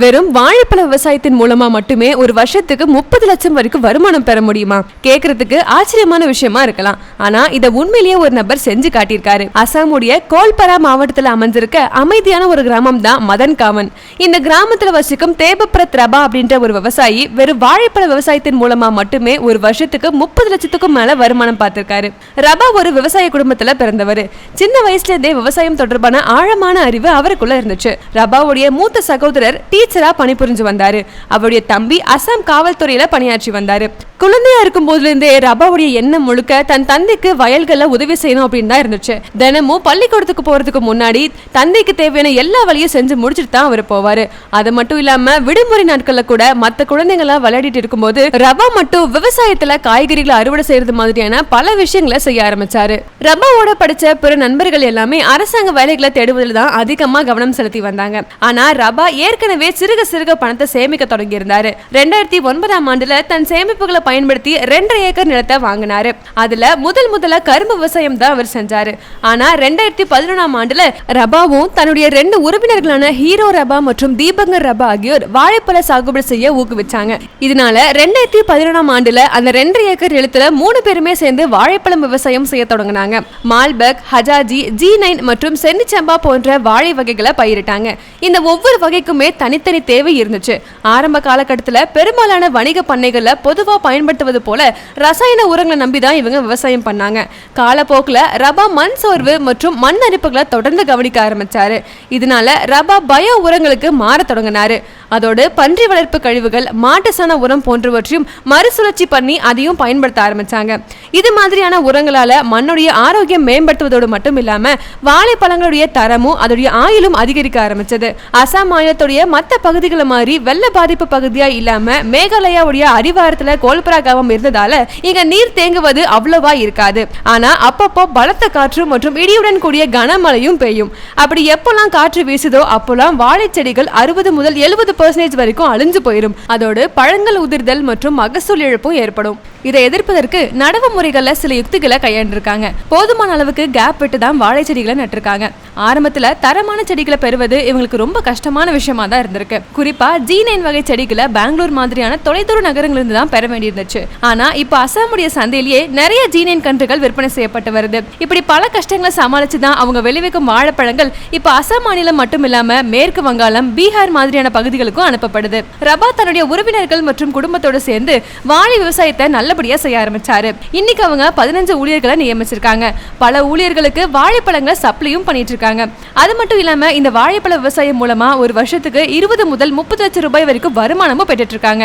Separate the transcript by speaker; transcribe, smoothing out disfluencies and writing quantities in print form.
Speaker 1: வெறும் வாழைப்பழ விவசாயத்தின் மூலமா மட்டுமே ஒரு வருஷத்துக்கு 30 லட்சம் வரைக்கும் வருமானம் பெற முடியுமா? கேக்குறதுக்கு ஆச்சரியமான விஷயமா இருக்கலாம். ஆனா இத உண்மையிலேயே ஒரு நபர் செஞ்சு காட்டியிருக்காரு. அசாமுடைய கோல்பரா மாவட்டத்துல அமைஞ்சிருக்க அமைதியான ஒரு கிராமம் தான் மதன் காமன். இந்த கிராமத்துல வசிக்கும் தேபப்ரத் ரபா அப்படின்ற ஒரு விவசாயி வெறும் வாழைப்பழ விவசாயத்தின் மூலமா மட்டுமே ஒரு வருஷத்துக்கு 30 லட்சத்துக்கும் மேல வருமானம் பார்த்திருக்காரு. ரபா ஒரு விவசாய குடும்பத்துல பிறந்தவர். சின்ன வயசுல இருந்தே விவசாயம் தொடர்பான ஆழமான அறிவு அவருக்குள்ள இருந்துச்சு. ரபாவுடைய மூத்த சகோதரர் டீச்சரா பணிபுரிஞ்சு வந்தாரு. அவருடைய தம்பி அசாம் காவல்துறையில பணியாற்றி வந்தாரு. குழந்தையா இருக்கும் போதுல இருந்தே ரபாவுடைய எண்ணம் முழுக்க தன் தந்தைக்கு வயல்களை உதவி செய்யணும் அப்படின்னு தான் இருந்துச்சு. தினமும் பள்ளிக்கூடத்துக்கு போறதுக்கு முன்னாடி தந்தைக்கு தேவையான எல்லா வழியும் செஞ்சு முடிச்சுட்டு தான் அவர் போவாரு. அது மட்டும் இல்லாம விடுமுறை நாட்கள்ல கூட மத்த குழந்தைங்களா விளையாடிட்டு இருக்கும்போது ரபா மட்டும் விவசாயத்துல காய்கறிகளை அறுவடை செய்யறது மாதிரியான பல விஷயங்களை செய்ய ஆரம்பிச்சாரு. ரபாவோட படிச்ச பிற நண்பர்கள் எல்லாமே அரசாங்க வேலைகளை தேடுவதில் தான் அதிகமா கவனம் செலுத்தி வந்தாங்க. ஆனா ரபா ஏற்கனவே சிறுக சிறுக பணத்தை சேமிக்க தொடங்கி இருந்தாரு. 2009ஆம் ஆண்டுல தன் சேமிப்புகளை பயன்படுத்தி 2.5 ஏக்கர் நிலத்தை வாங்கினாரு. அதுல முதல்ல கரும்பு விவசாயம் தான் அவர் செஞ்சாரு. ஆனா 2011ஆம் ஆண்டுல ரபாவும் தன்னுடைய 2 உறவினர்களான ஹீரோ ரபா மற்றும் தீபங்கர் ரபா ஆகியோர் வாழைப்பழ சாகுபடி செய்ய ஊக்குவிச்சாங்க. இதனால 2011ஆம் ஆண்டுல அந்த 2.5 ஏக்கர் நிலத்துல 3 பேருமே சேர்ந்து வாழைப்பழம் விவசாயம் செய்ய தொடங்கினாங்க. மால்பக், ஹஜாஜி, G9 மற்றும் சென்னிச்சம்பா போன்ற வாழை வகைகளை பயிரிட்டாங்க. இந்த ஒவ்வொரு வகைக்குமே தனித்தனி தேவை இருந்துச்சு. ஆரம்ப காலகட்டத்துல பெரும்பாலான வணிக பண்ணைகள்ல பொதுவா பயன்படுத்துவது போல ரசாயன உரங்களை நம்பிதான் இவங்க விவசாயம் பண்ணாங்க. காலப்போக்குல ரபா மண் சோர்வு மற்றும் மண் அரிப்புகளை தொடர்ந்து கவனிக்க ஆரம்பிச்சாரு. இதனால ரபா பயோ உரங்களுக்கு மாற தொடங்கினாரு. அதோடு பன்றி வளர்ப்பு கழிவுகள், மாட்டு சாண உரம் போன்றவற்றையும் மறுசுழற்சி பண்ணி அதையும் பயன்படுத்த ஆரம்பிச்சாங்க. இது மாதிரியான உரங்களால மண்ணுடைய ஆரோக்கியம் மேம்படுத்துவதோடு மட்டும் இல்லாம வாழைப்பழங்களுடைய தரமும் அதோடைய ஆயுளும் அதிகரிக்க ஆரம்பிச்சது. அசாம் மாநிலத்துடைய மற்ற பகுதிகளை மாதிரி வெள்ள பாதிப்பு பகுதியா இல்லாம மேகாலயாவுடைய அடிவாரத்துல கோல்பரா கிராமம் இருந்ததால இங்க நீர் தேங்குவது அவ்வளவா இருக்காது. ஆனா அப்பப்போ பலத்த காற்று மற்றும் இடியுடன் கூடிய கனமழையும் பெய்யும். அப்படி எப்பெல்லாம் காற்று வீசுதோ அப்பெல்லாம் வாழை செடிகள் 60 முதல் 70% வரைக்கும் அழிஞ்சு போயிடும். அதோடு பழங்கள் உதிர்தல் மற்றும் மகசூல் இழப்பும் ஏற்படும். இதை எதிர்ப்பதற்கு நடவு முறைகள்ல சில யுக்திகளை கையாண்டிருக்காங்க. போதுமான அளவுக்கு கேப் விட்டு தான் வாழை செடிகளை நட்டிருக்காங்க. ஆரம்பத்துல தரமான செடிகளை பெறுவது இவங்களுக்கு ரொம்ப கஷ்டமான விஷயமா தான் இருந்திருக்கு. குறிப்பா G9 வகை செடிகளை பெங்களூர் மாதிரியான தொலைதூர நகரங்கள் இருந்து தான் பெற வேண்டியிருந்துச்சு. ஆனா இப்ப அசாமுடைய சந்தையிலேயே நிறைய G9 கன்றுகள் விற்பனை செய்யப்பட்டு வருது. இப்படி பல கஷ்டங்களை சமாளிச்சுதான் அவங்க விளைவிக்கும் வாழைப்பழங்கள் இப்ப அசாம் மாநிலம் மட்டும் இல்லாம மேற்கு வங்காளம், பீகார் மாதிரியான பகுதிகளுக்கும் அனுப்பப்படுது. ரபா தன்னுடைய உறவினர்கள் மற்றும் குடும்பத்தோடு சேர்ந்து வாழை விவசாயத்தை நல்லபடியா செய்ய ஆரம்பிச்சாரு. இன்னைக்கு அவங்க 15 ஊழியர்களை நியமிச்சிருக்காங்க. பல ஊழியர்களுக்கு வாழைப்பழங்களை சப்ளையும் பண்ணிட்டு இருக்காங்க. அது மட்டும் இல்லாம இந்த வாழைப்பழ விவசாயம் மூலமா ஒரு வருஷத்துக்கு 20 முதல் 30 லட்சம் ரூபாய் வரைக்கும் வருமானமும் பெற்றுட்டு இருக்காங்க.